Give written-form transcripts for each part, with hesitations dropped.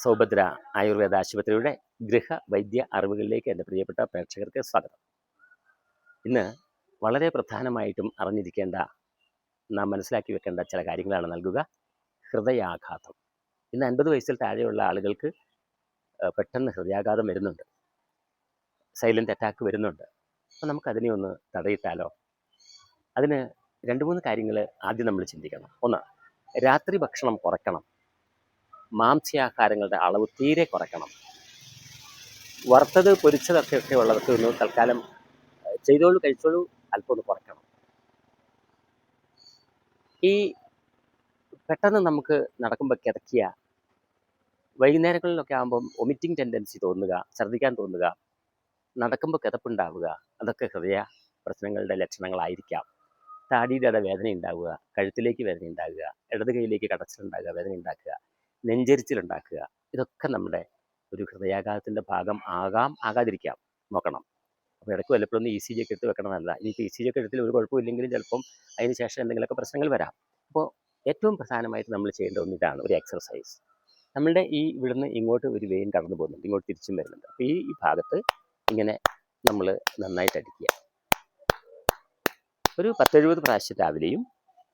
സൗഭദ്ര ആയുർവേദ ആശുപത്രിയുടെ ഗൃഹവൈദ്യ അറിവുകളിലേക്ക് എൻ്റെ പ്രിയപ്പെട്ട പ്രേക്ഷകർക്ക് സ്വാഗതം. ഇന്ന് വളരെ പ്രധാനമായിട്ടും അറിഞ്ഞിരിക്കേണ്ട, നാം മനസ്സിലാക്കി വെക്കേണ്ട ചില കാര്യങ്ങളാണ് നൽകുക. ഹൃദയാഘാതം. ഇന്ന് 50 വയസ്സിൽ താഴെയുള്ള ആളുകൾക്ക് പെട്ടെന്ന് ഹൃദയാഘാതം വരുന്നുണ്ട്, സൈലൻ്റ് അറ്റാക്ക് വരുന്നുണ്ട്. അപ്പോൾ നമുക്കതിനെ ഒന്ന് തടയിട്ടാലോ? അതിന് 2-3 കാര്യങ്ങൾ ആദ്യം നമ്മൾ ചിന്തിക്കണം. ഒന്ന്, രാത്രി ഭക്ഷണം കുറയ്ക്കണം. മാംസ്യാഹാരങ്ങളുടെ അളവ് തീരെ കുറയ്ക്കണം. വറുത്തത് പൊരിച്ചതൊക്കെ ഉള്ളതൊക്കെ ഒന്ന് തൽക്കാലം ചെയ്തോളൂ, കഴിച്ചോളൂ, അല്പം ഒന്ന് കുറയ്ക്കണം. ഈ പെട്ടെന്ന് നമുക്ക് നടക്കുമ്പോൾ കിതയ്ക്കുക, വൈകുന്നേരങ്ങളിലൊക്കെ ആകുമ്പം വൊമിറ്റിംഗ് ടെൻഡൻസി തോന്നുക, ഛർദ്ദിക്കാൻ തോന്നുക, നടക്കുമ്പോൾ കിതപ്പുണ്ടാവുക, അതൊക്കെ ഹൃദയ പ്രശ്നങ്ങളുടെ ലക്ഷണങ്ങളായിരിക്കാം. താടിയുടെ വേദന ഉണ്ടാവുക, കഴുത്തിലേക്ക് വേദന ഉണ്ടാകുക, ഇടത് കൈയിലേക്ക് കടച്ചിലുണ്ടാകുക, വേദന ഉണ്ടാക്കുക, നെഞ്ചരിച്ചിലുണ്ടാക്കുക, ഇതൊക്കെ നമ്മുടെ ഒരു ഹൃദയാഘാതത്തിൻ്റെ ഭാഗം ആകാതിരിക്കാം നോക്കണം. അപ്പോൾ ഇടയ്ക്ക് വല്ലപ്പോഴും ഒന്ന് ECG ഒക്കെ എടുത്ത് വെക്കണമെന്നല്ല. ഇനിയിപ്പോൾ ECG ഒക്കെ എടുത്തിൽ ഒരു കുഴപ്പമില്ലെങ്കിലും ചിലപ്പം അതിന് ശേഷം എന്തെങ്കിലുമൊക്കെ പ്രശ്നങ്ങൾ വരാം. അപ്പോൾ ഏറ്റവും പ്രധാനമായിട്ട് നമ്മൾ ചെയ്യേണ്ട ഒന്നിതാണ് ഒരു എക്സർസൈസ്. നമ്മളുടെ ഇവിടുന്ന് ഇങ്ങോട്ട് ഒരു വെയിൻ കടന്നു പോകുന്നുണ്ട്, ഇങ്ങോട്ട് തിരിച്ചും വരുന്നുണ്ട്. അപ്പോൾ ഈ ഭാഗത്ത് ഇങ്ങനെ നമ്മൾ നന്നായിട്ട് അടിക്കുക. ഒരു 10-70 പ്രാവശ്യം രാവിലെയും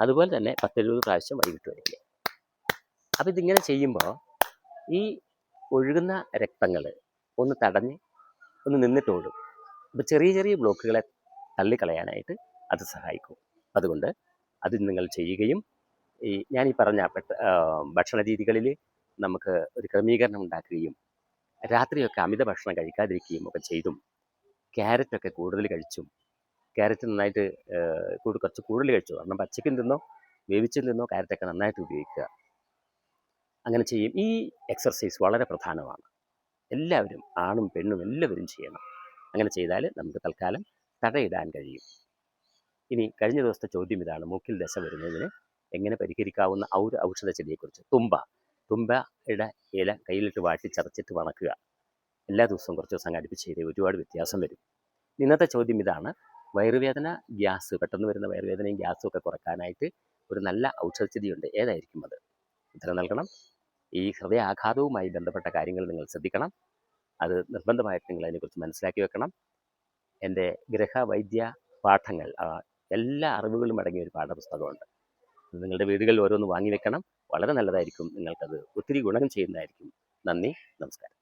അതുപോലെ തന്നെ 10-70 പ്രാവശ്യം വൈകിട്ട് അടിക്കുക. അപ്പോൾ ഇതിങ്ങനെ ചെയ്യുമ്പോൾ ഈ ഒഴുകുന്ന രക്തങ്ങൾ ഒന്ന് തടഞ്ഞ് ഒന്ന് നിന്നിട്ടോടും. അപ്പോൾ ചെറിയ ചെറിയ ബ്ലോക്കുകളെ തള്ളിക്കളയാനായിട്ട് അത് സഹായിക്കും. അതുകൊണ്ട് അത് നിങ്ങൾ ചെയ്യുകയും ഞാൻ പറഞ്ഞ ഭക്ഷണ രീതികളിൽ നമുക്ക് ഒരു ക്രമീകരണം ഉണ്ടാക്കുകയും രാത്രിയൊക്കെ അമിത ഭക്ഷണം കഴിക്കാതിരിക്കുകയും ഒക്കെ ചെയ്തും ക്യാരറ്റൊക്കെ കൂടുതൽ കഴിച്ചും, ക്യാരറ്റ് നന്നായിട്ട് കുറച്ച് കൂടുതൽ കഴിച്ചു, കാരണം പച്ചക്കും തിന്നോ വേവിച്ചും തിന്നോ ക്യാരറ്റൊക്കെ നന്നായിട്ട് ഉപയോഗിക്കുക. അങ്ങനെ ചെയ്യും. ഈ എക്സർസൈസ് വളരെ പ്രധാനമാണ്. എല്ലാവരും, ആണും പെണ്ണും എല്ലാവരും ചെയ്യണം. അങ്ങനെ ചെയ്താൽ നമുക്ക് തൽക്കാലം തടയിടാൻ കഴിയും. ഇനി കഴിഞ്ഞ ദിവസത്തെ ചോദ്യം ഇതാണ്: മൂക്കിൽ ദശ വരുന്നതിന് എങ്ങനെ പരിഹരിക്കാവുന്ന ഒരു ഔഷധ ചെടിയെക്കുറിച്ച്. തുമ്പയുടെ ഇല കയ്യിലിട്ട് വാട്ടി ചതച്ചിട്ട് വണക്കുക. എല്ലാ ദിവസവും കുറച്ച് ദിവസം അടുപ്പിച്ച് ചെയ്തേ ഒരുപാട് വ്യത്യാസം വരും. ഇന്നത്തെ ചോദ്യം ഇതാണ്: വയറുവേദന, ഗ്യാസ്, പെട്ടെന്ന് വരുന്ന വയറുവേദനയും ഗ്യാസും ഒക്കെ കുറയ്ക്കാനായിട്ട് ഒരു നല്ല ഔഷധ ചെടിയുണ്ട്. ഏതായിരിക്കും അത്? ഉത്തരം നൽകണം. ഈ ഹൃദയാഘാതവുമായി ബന്ധപ്പെട്ട കാര്യങ്ങൾ നിങ്ങൾ ശ്രദ്ധിക്കണം. അത് നിർബന്ധമായിട്ട് നിങ്ങൾ അതിനെക്കുറിച്ച് മനസ്സിലാക്കി വെക്കണം. എൻ്റെ ഗൃഹവൈദ്യ പാഠങ്ങൾ, എല്ലാ അറിവുകളും അടങ്ങിയ ഒരു പാഠപുസ്തകമുണ്ട്. നിങ്ങളുടെ വീടുകളിൽ ഓരോന്ന് വാങ്ങി വെക്കണം. വളരെ നല്ലതായിരിക്കും. നിങ്ങൾക്കത് ഒത്തിരി ഗുണം ചെയ്യുന്നതായിരിക്കും. നന്ദി, നമസ്കാരം.